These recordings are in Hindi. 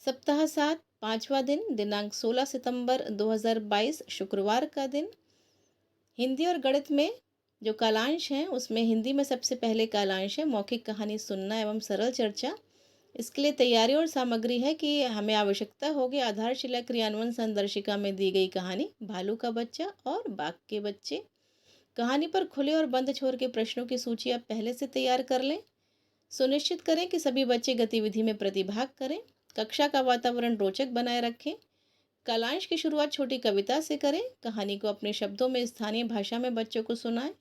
सप्ताह 7 पाँचवा दिन दिनांक 16 सितंबर 2022 शुक्रवार का दिन। हिंदी और गणित में जो कालांश हैं उसमें हिंदी में सबसे पहले कालांश है मौखिक कहानी सुनना एवं सरल चर्चा। इसके लिए तैयारी और सामग्री है कि हमें आवश्यकता होगी आधारशिला क्रियान्वयन संदर्शिका में दी गई कहानी भालू का बच्चा और बाघ के बच्चे। कहानी पर खुले और बंद छोर के प्रश्नों की सूची आप पहले से तैयार कर लें। सुनिश्चित करें कि सभी बच्चे गतिविधि में प्रतिभाग करें। कक्षा का वातावरण रोचक बनाए रखें। कालांश की शुरुआत छोटी कविता से करें। कहानी को अपने शब्दों में स्थानीय भाषा में बच्चों को सुनाएं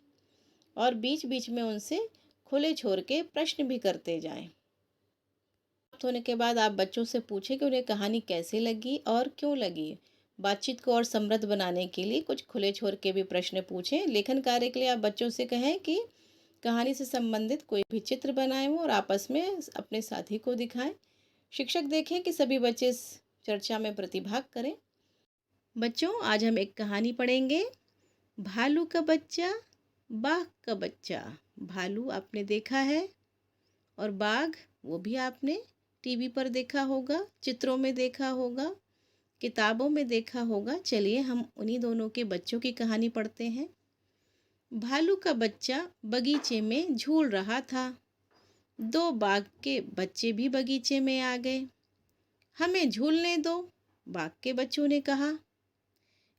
और बीच बीच में उनसे खुले छोर के प्रश्न भी करते जाएं। समाप्त होने के बाद आप बच्चों से पूछें कि उन्हें कहानी कैसे लगी और क्यों लगी। बातचीत को और समृद्ध बनाने के लिए कुछ खुले छोर के भी प्रश्न पूछें। लेखन कार्य के लिए आप बच्चों से कहें कि कहानी से संबंधित कोई भी चित्र बनाएं और आपस में अपने साथी को दिखाएं। शिक्षक देखें कि सभी बच्चे इस चर्चा में प्रतिभाग करें। बच्चों, आज हम एक कहानी पढ़ेंगे, भालू का बच्चा, बाघ का बच्चा। भालू आपने देखा है और बाघ वो भी आपने टीवी पर देखा होगा, चित्रों में देखा होगा, किताबों में देखा होगा। चलिए हम उन्हीं दोनों के बच्चों की कहानी पढ़ते हैं। भालू का बच्चा बगीचे में झूल रहा था। दो बाघ के बच्चे भी बगीचे में आ गए। हमें झूलने दो, बाघ के बच्चों ने कहा।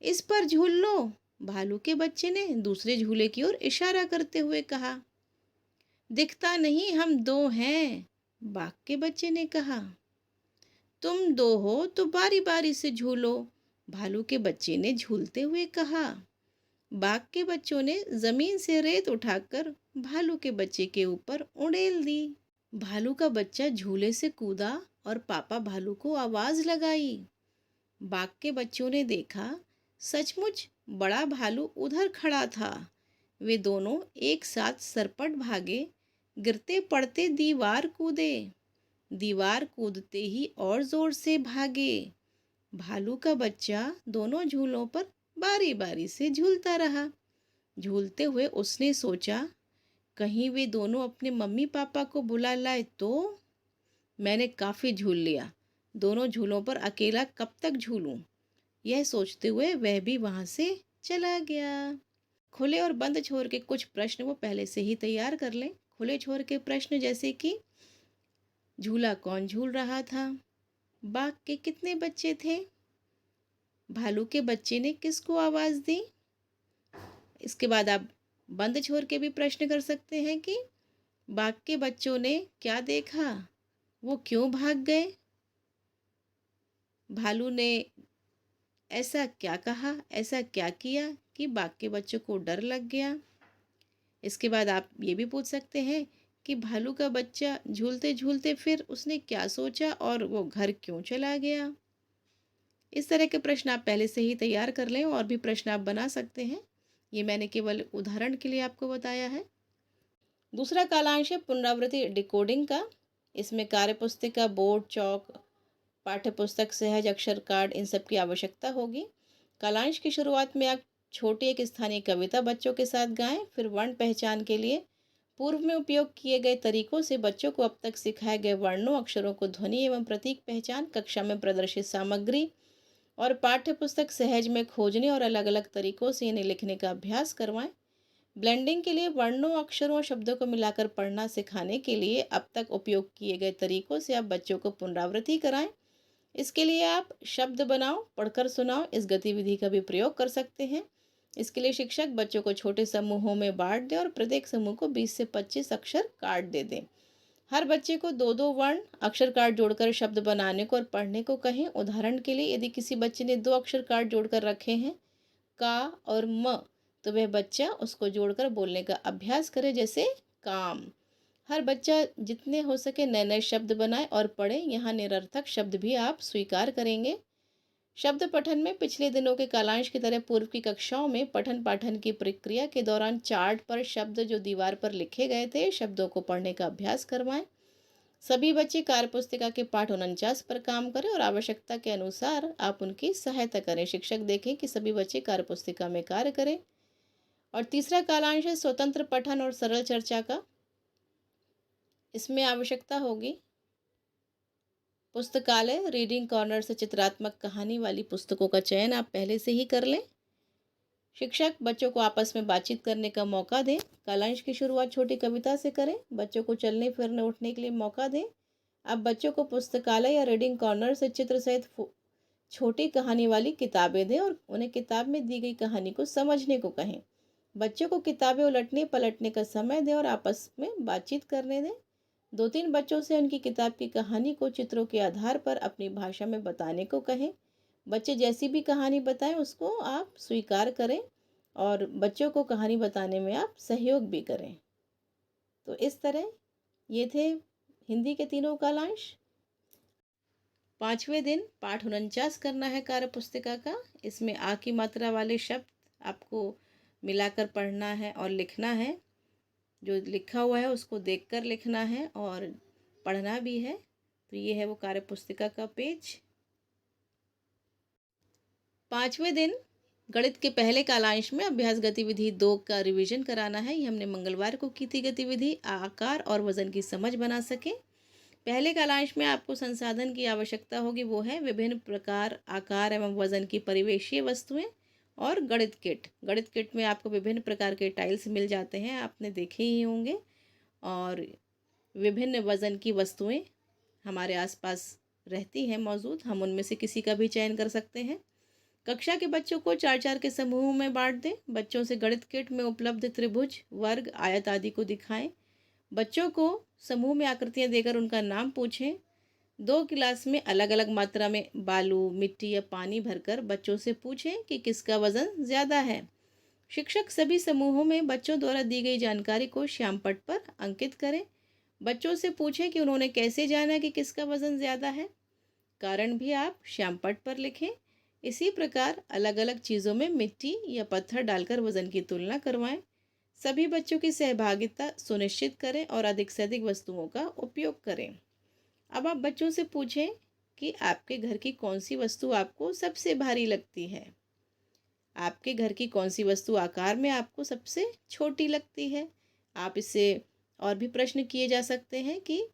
इस पर झूल लो, भालू के बच्चे ने दूसरे झूले की ओर इशारा करते हुए कहा। दिखता नहीं हम दो हैं, बाघ के बच्चे ने कहा। तुम दो हो तो बारी बारी से झूलो, भालू के बच्चे ने झूलते हुए कहा। बाघ के बच्चों ने जमीन से रेत उठाकर भालू के बच्चे के ऊपर उड़ेल दी। भालू का बच्चा झूले से कूदा और पापा भालू को आवाज लगाई। बाघ के बच्चों ने देखा, सचमुच बड़ा भालू उधर खड़ा था। वे दोनों एक साथ सरपट भागे, गिरते पड़ते दीवार कूदे। दीवार कूदते ही और जोर से भागे। भालू का बच्चा दोनों झूलों पर बारी बारी से झूलता रहा। झूलते हुए उसने सोचा, कहीं वे दोनों अपने मम्मी पापा को बुला लाए तो। मैंने काफ़ी झूल लिया, दोनों झूलों पर अकेला कब तक झूलूं। यह सोचते हुए वह भी वहां से चला गया। खुले और बंद छोर के कुछ प्रश्न वो पहले से ही तैयार कर लें। खुले छोर के प्रश्न जैसे कि झूला कौन झूल रहा था, बाघ के कितने बच्चे थे, भालू के बच्चे ने किसको आवाज़ दी। इसके बाद आप बंद छोर के भी प्रश्न कर सकते हैं कि बाघ के बच्चों ने क्या देखा, वो क्यों भाग गए, भालू ने ऐसा क्या कहा, ऐसा क्या किया कि बाघ के बच्चों को डर लग गया। इसके बाद आप ये भी पूछ सकते हैं कि भालू का बच्चा झूलते झूलते फिर उसने क्या सोचा और वो घर क्यों चला गया। इस तरह के प्रश्न आप पहले से ही तैयार कर लें और भी प्रश्न आप बना सकते हैं। ये मैंने केवल उदाहरण के लिए आपको बताया है। दूसरा कालांश है पुनरावृत्ति डिकोडिंग का। इसमें कार्यपुस्तिका, बोर्ड, चौक, पाठ्यपुस्तक, सहज अक्षर कार्ड, इन सब की आवश्यकता होगी। कालांश की शुरुआत में आप छोटी एक स्थानीय कविता बच्चों के साथ गाएं। फिर वर्ण पहचान के लिए पूर्व में उपयोग किए गए तरीकों से बच्चों को अब तक सिखाए गए वर्णों, अक्षरों को ध्वनि एवं प्रतीक पहचान, कक्षा में प्रदर्शित सामग्री और पाठ्यपुस्तक सहज में खोजने और अलग अलग तरीकों से इन्हें लिखने का अभ्यास करवाएं। ब्लेंडिंग के लिए वर्णों, अक्षरों और शब्दों को मिलाकर पढ़ना सिखाने के लिए अब तक उपयोग किए गए तरीकों से आप बच्चों को पुनरावृत्ति कराएं। इसके लिए आप शब्द बनाओ, पढ़कर सुनाओ, इस गतिविधि का भी प्रयोग कर सकते हैं। इसके लिए शिक्षक बच्चों को छोटे समूहों में बांट दें और प्रत्येक समूह को 20 से 25 अक्षर कार्ड दे दें। हर बच्चे को दो दो वर्ण अक्षर कार्ड जोड़कर शब्द बनाने को और पढ़ने को कहें। उदाहरण के लिए यदि किसी बच्चे ने 2 अक्षर कार्ड जोड़कर रखे हैं, का और म, तो वह बच्चा उसको जोड़कर बोलने का अभ्यास करे, जैसे काम। हर बच्चा जितने हो सके नए नए शब्द बनाए और पढ़े। यहाँ निरर्थक शब्द भी आप स्वीकार करेंगे। शब्द पठन में पिछले दिनों के कालांश की तरह पूर्व की कक्षाओं में पठन पाठन की प्रक्रिया के दौरान चार्ट पर शब्द जो दीवार पर लिखे गए थे, शब्दों को पढ़ने का अभ्यास करवाएं। सभी बच्चे कार्यपुस्तिका के पाठ 49 पर काम करें और आवश्यकता के अनुसार आप उनकी सहायता करें। शिक्षक देखें कि सभी बच्चे कार्यपुस्तिका में कार्य करें। और तीसरा कालांश है स्वतंत्र पठन और सरल चर्चा का। इसमें आवश्यकता होगी पुस्तकालय रीडिंग कॉर्नर से चित्रात्मक कहानी वाली पुस्तकों का चयन आप पहले से ही कर लें। शिक्षक बच्चों को आपस में बातचीत करने का मौका दें। कालांश की शुरुआत छोटी कविता से करें। बच्चों को चलने फिरने उठने के लिए मौका दें। अब बच्चों को पुस्तकालय या रीडिंग कॉर्नर से चित्र सहित छोटी कहानी वाली किताबें दें और उन्हें किताब में दी गई कहानी को समझने को कहें। बच्चों को किताबें उलटने पलटने का समय दें और आपस में बातचीत करने दें। 2-3 बच्चों से उनकी किताब की कहानी को चित्रों के आधार पर अपनी भाषा में बताने को कहें। बच्चे जैसी भी कहानी बताएं उसको आप स्वीकार करें और बच्चों को कहानी बताने में आप सहयोग भी करें। तो इस तरह ये थे हिंदी के तीनों कालांश। 5वें दिन पाठ 49 करना है कार्य पुस्तिका का। इसमें आ की मात्रा वाले शब्द आपको मिलाकर पढ़ना है और लिखना है। जो लिखा हुआ है उसको देखकर लिखना है और पढ़ना भी है। तो ये है वो कार्य पुस्तिका का पेज। 5वें दिन गणित के पहले कालांश में अभ्यास गतिविधि 2 का रिवीजन कराना है। ये हमने मंगलवार को की थी गतिविधि। आकार और वजन की समझ बना सकें। पहले कालांश में आपको संसाधन की आवश्यकता होगी, वो है विभिन्न प्रकार आकार एवं वजन की परिवेशीय वस्तुएं और गणित किट। गणित किट में आपको विभिन्न प्रकार के टाइल्स मिल जाते हैं, आपने देखे ही होंगे। और विभिन्न वजन की वस्तुएं हमारे आसपास रहती हैं मौजूद, हम उनमें से किसी का भी चयन कर सकते हैं। कक्षा के बच्चों को 4-4 के समूहों में बांट दें। बच्चों से गणित किट में उपलब्ध त्रिभुज, वर्ग, आयत आदि को दिखाएं। बच्चों को समूह में आकृतियां देकर उनका नाम पूछें। 2 गिलास में अलग अलग मात्रा में बालू, मिट्टी या पानी भरकर बच्चों से पूछें कि किसका वजन ज़्यादा है। शिक्षक सभी समूहों में बच्चों द्वारा दी गई जानकारी को श्यामपट्ट पर अंकित करें। बच्चों से पूछें कि उन्होंने कैसे जाना कि किसका वजन ज़्यादा है। कारण भी आप श्यामपट्ट पर लिखें। इसी प्रकार अलग अलग चीज़ों में मिट्टी या पत्थर डालकर वजन की तुलना करवाएं। सभी बच्चों की सहभागिता सुनिश्चित करें और अधिक से अधिक वस्तुओं का उपयोग करें। अब आप बच्चों से पूछें कि आपके घर की कौन सी वस्तु आपको सबसे भारी लगती है। आपके घर की कौन सी वस्तु आकार में आपको सबसे छोटी लगती है। आप इससे और भी प्रश्न किए जा सकते हैं कि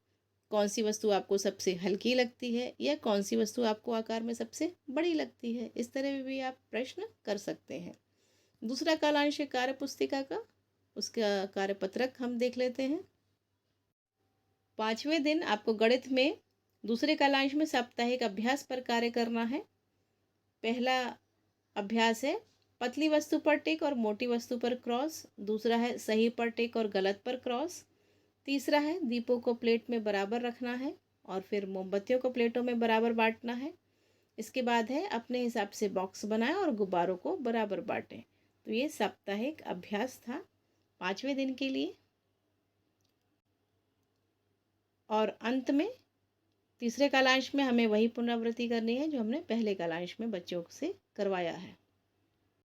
कौन सी वस्तु आपको सबसे हल्की लगती है या कौन सी वस्तु आपको आकार में सबसे बड़ी लगती है। इस तरह भी आप प्रश्न कर सकते हैं। दूसरा कालांश है कार्य पुस्तिका का, उसका कार्यपत्रक हम देख लेते हैं। 5वें दिन आपको गणित में दूसरे कालांश में साप्ताहिक अभ्यास पर कार्य करना है। पहला अभ्यास है पतली वस्तु पर टिक और मोटी वस्तु पर क्रॉस। दूसरा है सही पर टिक और गलत पर क्रॉस। तीसरा है दीपों को प्लेट में बराबर रखना है और फिर मोमबत्तियों को प्लेटों में बराबर बांटना है। इसके बाद है अपने हिसाब से बॉक्स बनाएं और गुब्बारों को बराबर बांटें। तो ये साप्ताहिक अभ्यास था 5वें दिन के लिए। और अंत में तीसरे कालांश में हमें वही पुनरावृत्ति करनी है जो हमने पहले कालांश में बच्चों से करवाया है।